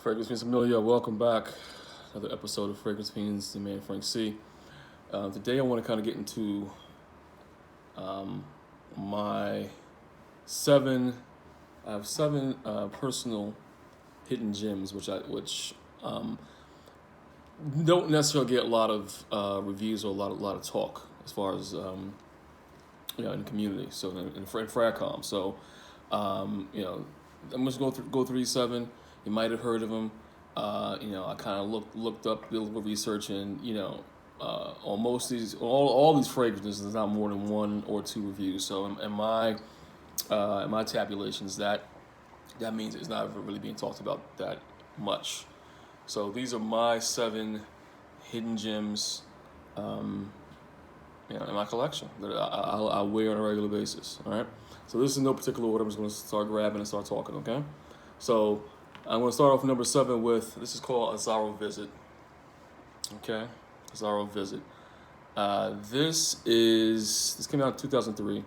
Fragrance Fiends Familia, welcome back. Another episode of Fragrance Fiends, the man Frank C. Today I want to kind of get into my I have seven personal hidden gems, which don't necessarily get a lot of reviews or a lot of talk as far as in the community. So in Fracom, so I'm just go through these seven. You might have heard of them. I kind of looked up, did a little research, and on most of these, all these fragrances, there's not more than one or two reviews. So in my tabulations, that means it's not really being talked about that much. So these are my seven hidden gems, in my collection that I wear on a regular basis. All right. So this is no particular order. I'm just going to start grabbing and start talking. Okay. So I'm going to start off with number 7 with, this is called Azzaro Visit. Okay, Azzaro Visit. This came out in 2003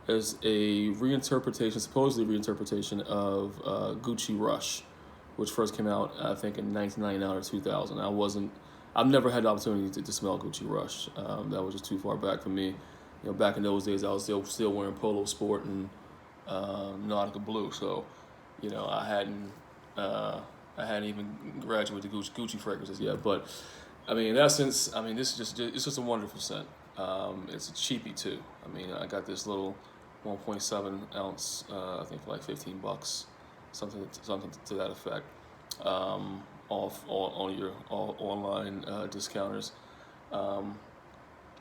as a supposedly reinterpretation of Gucci Rush, which first came out, I think, in 1999 or 2000. I've never had the opportunity to smell Gucci Rush. That was just too far back for me. Back in those days, I was still wearing Polo Sport and Nautica Blue, so I hadn't even graduated to Gucci fragrances yet. But in essence, this is it's just a wonderful scent. It's a cheapie too. I got this little 1.7 ounce, I think for like $15, something to that effect. Off on your online discounters.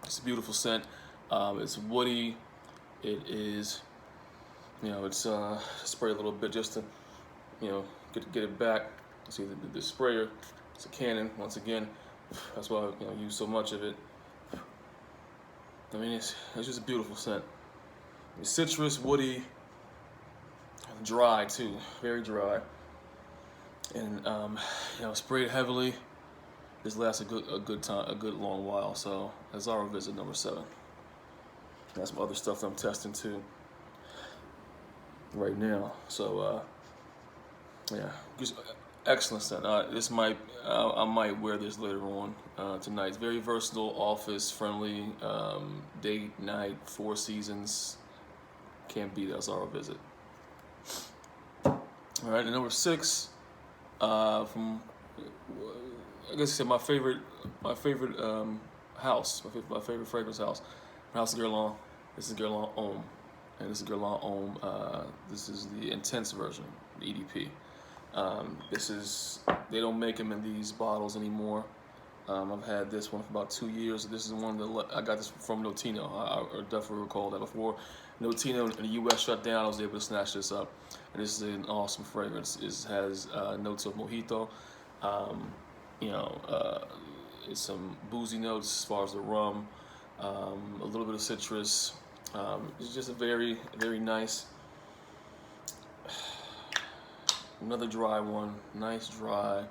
It's a beautiful scent. It's woody. It is, it's spray a little bit just to, get it back. See the sprayer. It's a Canon once again. That's why I use so much of it. It's just a beautiful scent. It's citrus, woody, dry too, very dry. And sprayed heavily. This lasts a good long while. So Azzaro Visit number 7. That's some other stuff that I'm testing too right now. So just excellent scent. I might wear this later on tonight. It's very versatile, office friendly, date, night, 4 seasons. Can't beat Azzaro Visit. All right, and number 6. From I guess my favorite house, my favorite fragrance house, House of Guerlain. This is Guerlain Homme, and this is Guerlain Homme. This is the intense version, the EDP. They don't make them in these bottles anymore. I've had this one for about 2 years. This is the one that I got this from Notino. I definitely recall that before Notino in the U.S. shut down, I was able to snatch this up. And this is an awesome fragrance. It has notes of mojito. It's some boozy notes as far as the rum, a little bit of citrus. It's just a very, very nice. Another dry one, nice dry,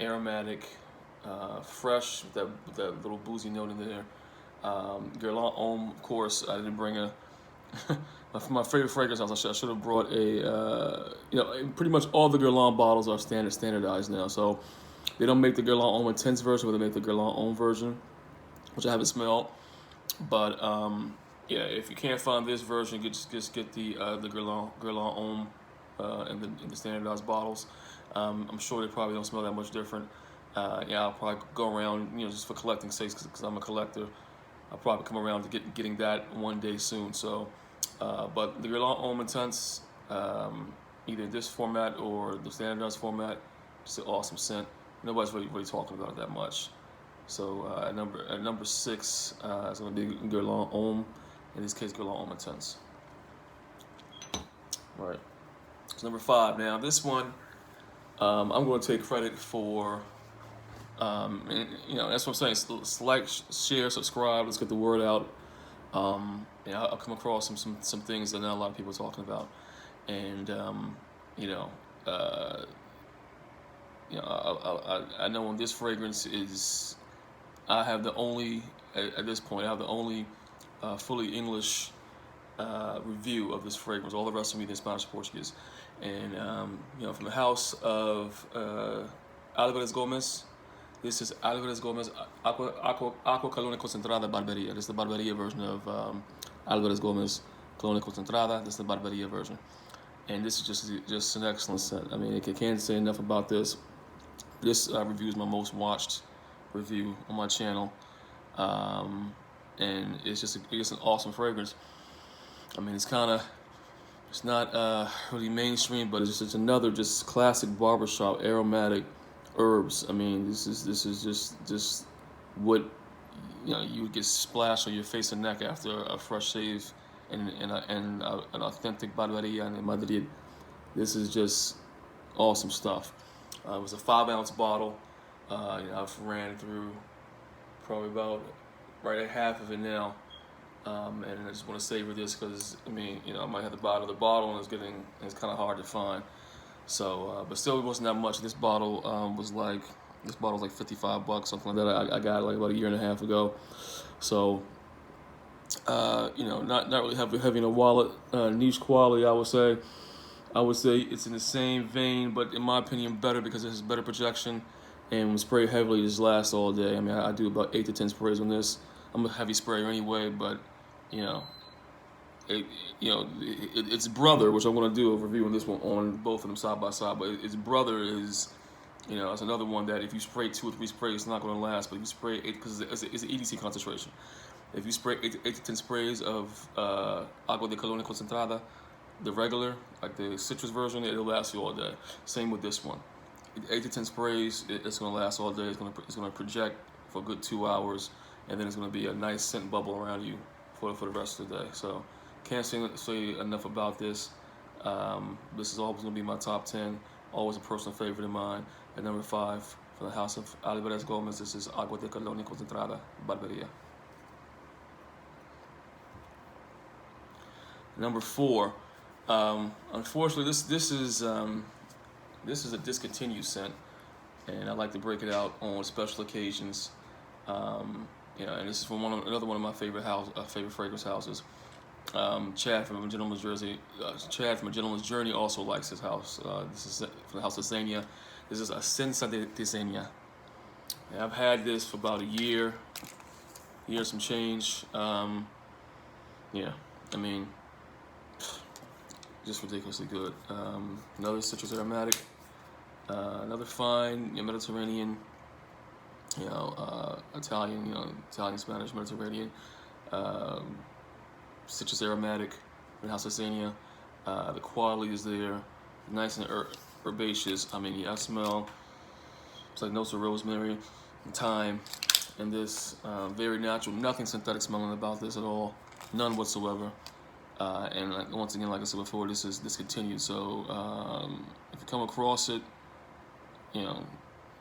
aromatic, fresh with that little boozy note in there. Guerlain Homme, of course, I didn't bring a. My favorite fragrance house, I should have brought a. Pretty much all the Guerlain bottles are standardized now, so they don't make the Guerlain Homme Intense version, but they make the Guerlain Homme version, which I haven't smelled. But if you can't find this version, just get the Guerlain Homme. In the standardized bottles. I'm sure they probably don't smell that much different. I'll probably go around, just for collecting sakes, because I'm a collector. I'll probably come around to getting that one day soon. So, but the Guerlain Homme Intense, either this format or the standardized format, just an awesome scent. Nobody's really talking about it that much. So at number 6 is going to be Guerlain Homme. In this case, Guerlain Homme Intense. All right. So number 5. Now this one, I'm going to take credit for. That's what I'm saying. Like, share, subscribe. Let's get the word out. I'll come across some things that not a lot of people are talking about, and I know on this fragrance is. I have the only at this point. I have the only fully English review of this fragrance. All the rest of me in Spanish and Portuguese. And from the house of Alvarez Gomez. This is Alvarez Gomez Aqua Colônia Concentrada Barberia. This is the Barberia version of Alvarez Gomez Colônia Concentrada. This is the Barberia version. And this is just an excellent scent. I mean, I can't say enough about this. This review is my most watched review on my channel. And it's an awesome fragrance. I mean, it's not really mainstream, but it's just another classic barbershop aromatic herbs. I mean, this is just what you would get splashed on your face and neck after a fresh shave and an authentic barberia in Madrid. This is just awesome stuff. It was a 5-ounce bottle. I've ran through probably about right at half of it now. And I just want to savor this because I might have to buy another bottle, and it's kind of hard to find. So, but still, it wasn't that much. This bottle was like $55, something like that. I got it like about a year and a half ago. So, not really heavy in the wallet. Niche quality, I would say. I would say it's in the same vein, but in my opinion, better because it has better projection. And when sprayed heavily, it just lasts all day. I mean, I do about 8 to 10 sprays on this. I'm a heavy sprayer anyway, but its brother, which I'm going to do a review on this one on both of them side by side, but its brother is, it's another one that if you spray 2 or 3 sprays, it's not going to last. But if you spray 8, because it's an EDC concentration, if you spray 8 to 10 sprays of Agua de Colonia Concentrada, the regular, like the citrus version, it'll last you all day. Same with this one. 8 to 10 sprays, it's going to last all day. It's going to project for a good 2 hours, and then it's going to be a nice scent bubble around you for the rest of the day. So can't say enough about this. This is always going to be my top 10. Always a personal favorite of mine. At number 5, for the house of Alvarez Gomez, this is Agua de Colonia Concentrada Barberia. Number 4. Unfortunately, this is a discontinued scent, and I like to break it out on special occasions. And this is from another one of my favorite fragrance houses. Chad from A Gentleman's Journey also likes this house. This is from the house of Zegna. This is Ascensa de Zegna. And I've had this for about a year some change. Just ridiculously good. Another citrus aromatic. Another fine Mediterranean. Italian, Spanish, Mediterranean, citrus aromatic from House of Zegna. The quality is there, nice and herbaceous. I smell, it's like notes of rosemary and thyme, and this very natural, nothing synthetic smelling about this at all, none whatsoever. And once again, like I said before, this is discontinued. So if you come across it,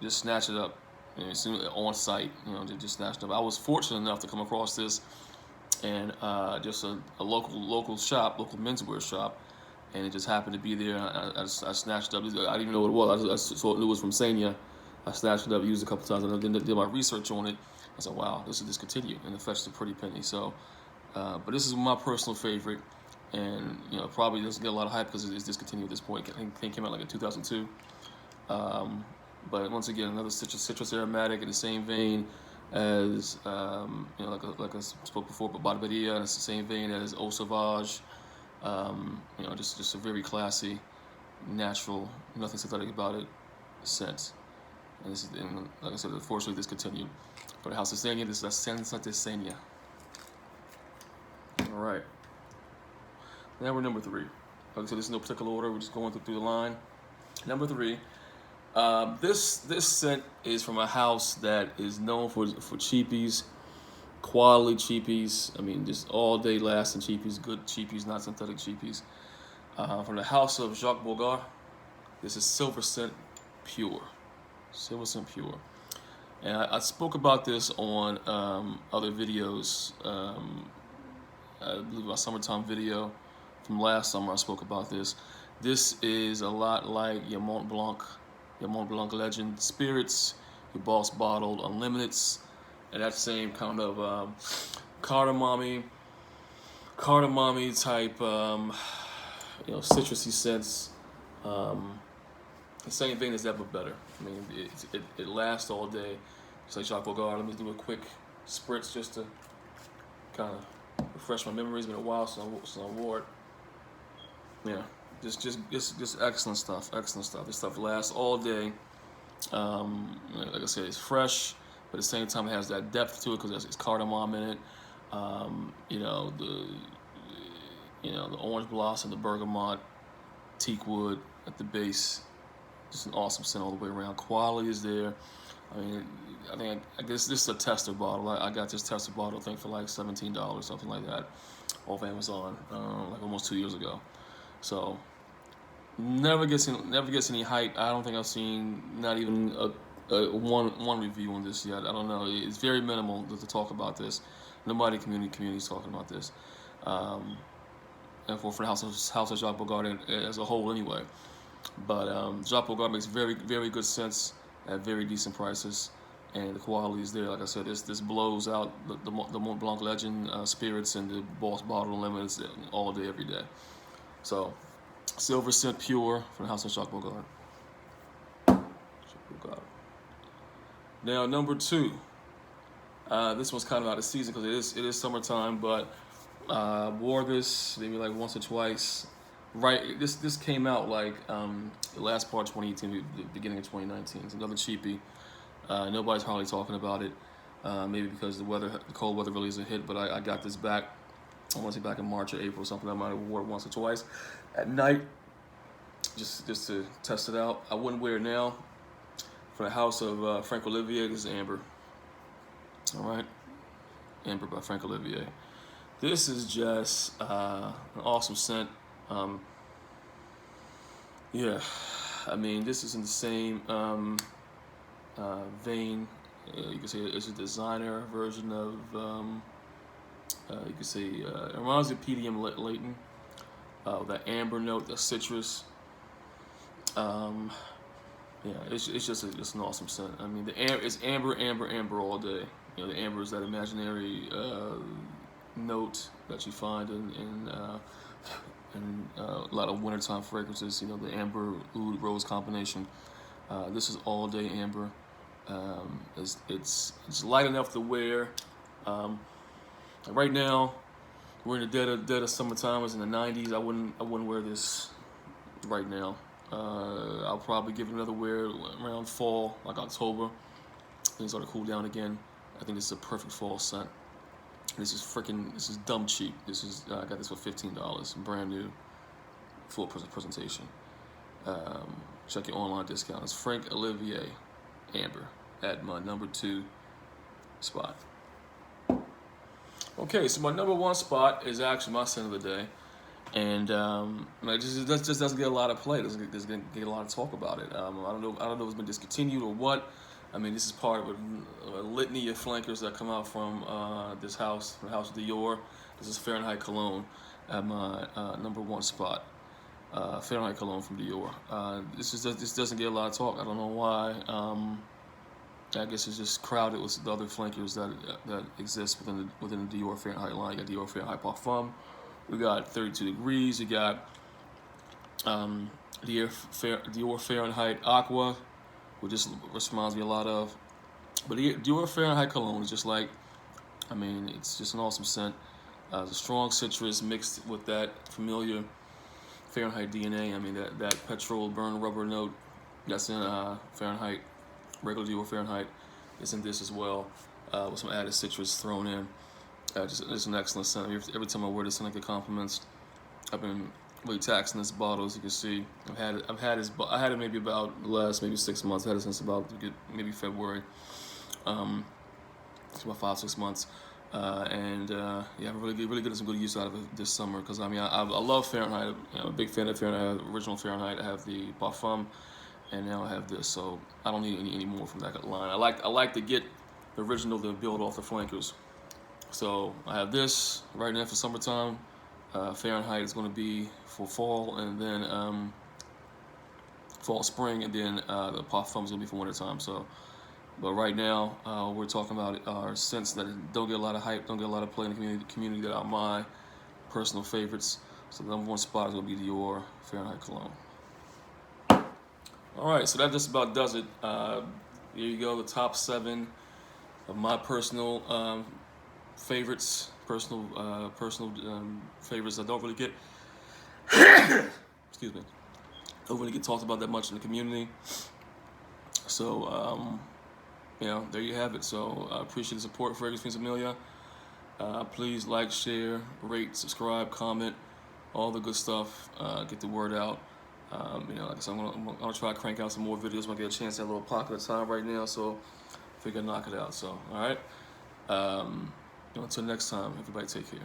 just snatch it up. On site, just snatched up. I was fortunate enough to come across this, and just a local shop, local menswear shop, and it just happened to be there. I snatched it up. I didn't even know what it was. I just saw it was from Zegna. I snatched it up, used it a couple times, and I did my research on it. I said, "Wow, this is discontinued," and it fetched a pretty penny. So, but this is my personal favorite, and probably doesn't get a lot of hype because it is discontinued at this point. I think it came out like in 2002. But once again, another citrus aromatic in the same vein as, like I spoke before, but Barberia, and it's the same vein as Eau Sauvage. Just a very classy, natural, nothing synthetic about it, scent. And like I said, unfortunately, discontinued. For the House of Zegna, this is Ascensa de Zegna. All right. Now we're number 3. Like I said, this is no particular order. We're just going through the line. Number 3. This scent is from a house that is known for cheapies, quality cheapies. Just all day lasting cheapies, good cheapies, not synthetic cheapies. From the house of Jacques Bourgaert, this is Silver Scent Pure. Silver Scent Pure. And I spoke about this on other videos. I believe my summertime video from last summer, I spoke about this. This is a lot like your Mont Blanc Legend Spirits, your Boss Bottled Unlimiteds, and that same kind of cardamom type, citrusy scents. The same thing is ever better. I mean, it lasts all day. Just like Jacques Bogart. Let me do a quick spritz just to kind of refresh my memory. It's been a while since I wore it. Yeah, just excellent stuff. Excellent stuff. This stuff lasts all day. Like I said, it's fresh, but at the same time, it has that depth to it because it's cardamom in it. You know the orange blossom, the bergamot, teak wood at the base. Just an awesome scent all the way around. Quality is there. I mean, I guess this is a tester bottle. I got this tester bottle, I think, for like $17, something like that, off Amazon, like almost 2 years ago. So never gets any hype. I don't think I've seen not even a one review on this yet. I don't know. It's very minimal to talk about this. Nobody in the community is talking about this. And for the House of Jacques Bogart as a whole, anyway. But Jacques Bogart makes very, very good scents at very decent prices, and the quality is there. Like I said, this blows out the Mont Blanc Legend spirits and the Boss Bottle Limits all day, every day. So, Silver Scent Pure from the House of Jacques Bogart. Now, number 2. This one's kind of out of season because it is summertime, but wore this maybe like once or twice. Right, this came out like the last part of 2018, the beginning of 2019. It's another cheapie. Nobody's hardly talking about it. Maybe because the cold weather really is a hit. But I got this back. I want to say back in March or April or something. I might have worn it once or twice at night, just to test it out. I wouldn't wear it now. For the House of Frank Olivier, this is Amber. All right, Amber by Frank Olivier. This is just an awesome scent. Yeah, I mean, this is in the same vein. You could say it's a designer version of, you could say, it reminds me of PDM Layton. That amber note, the citrus. Yeah, it's just an awesome scent. I mean, it's amber all day. You know, the amber is that imaginary note that you find in a lot of wintertime fragrances. You know, the amber oud rose combination. This is all day amber. It's light enough to wear. Right now, we're in the dead of summertime. It's in the 90s. I wouldn't wear this right now. I'll probably give it another wear around fall, like October. Things start to cool down again. I think this is a perfect fall scent. This is dumb cheap. I got this for $15, brand new, full presentation. Check your online discount. It's Frank Olivier Amber at my number 2 spot. Okay, so my number 1 spot is actually my scent of the day. And it just doesn't get a lot of play. It doesn't get a lot of talk about it. I don't know if it's been discontinued or what. I mean, this is part of a litany of flankers that come out from this house, from the House of Dior. This is Fahrenheit Cologne at my number 1 spot. Fahrenheit Cologne from Dior. This doesn't get a lot of talk. I don't know why. I guess it's just crowded with the other flankers that exist within the Dior Fahrenheit line. You got Dior Fahrenheit Parfum. We got 32 Degrees. You got Dior Fahrenheit Aqua, which just reminds me a lot of. But Dior Fahrenheit Cologne is just like, I mean, it's just an awesome scent. It's a strong citrus mixed with that familiar Fahrenheit DNA. I mean, that petrol burn rubber note that's in Fahrenheit, regular Dior Fahrenheit, is in this as well, with some added citrus thrown in. It's an excellent scent. Every time I wear this, I get compliments. I've been really taxing this bottle, as you can see. I had it maybe about the last 6 months. I had it since about maybe February. It's about 5-6 months. Yeah, I'm really getting some good use out of it this summer because I mean I love Fahrenheit. You know, I'm a big fan of Fahrenheit, original Fahrenheit. I have the Parfum, and now I have this. So I don't need any more from that line. I like to get the original to build off the flankers. So I have this right now for summertime. Fahrenheit is going to be for fall, and then fall, spring, and then the Parfum is going to be for wintertime. So, but right now we're talking about our scents that don't get a lot of hype, don't get a lot of play in the community that are my personal favorites. So the number 1 spot is going to be Dior Fahrenheit Cologne. All right, so that just about does it. Here you go, the top 7 of my personal favorites, personal favorites that don't really get, excuse me, don't really get talked about that much in the community. So, there you have it. So I appreciate the support for Fragrance Fiends Amelia. Please like, share, rate, subscribe, comment, all the good stuff. Get the word out. Like I said, I'm gonna try to crank out some more videos when I get a chance at a little pocket of time right now. So I figure I'd knock it out. So all right. Until next time, everybody take care.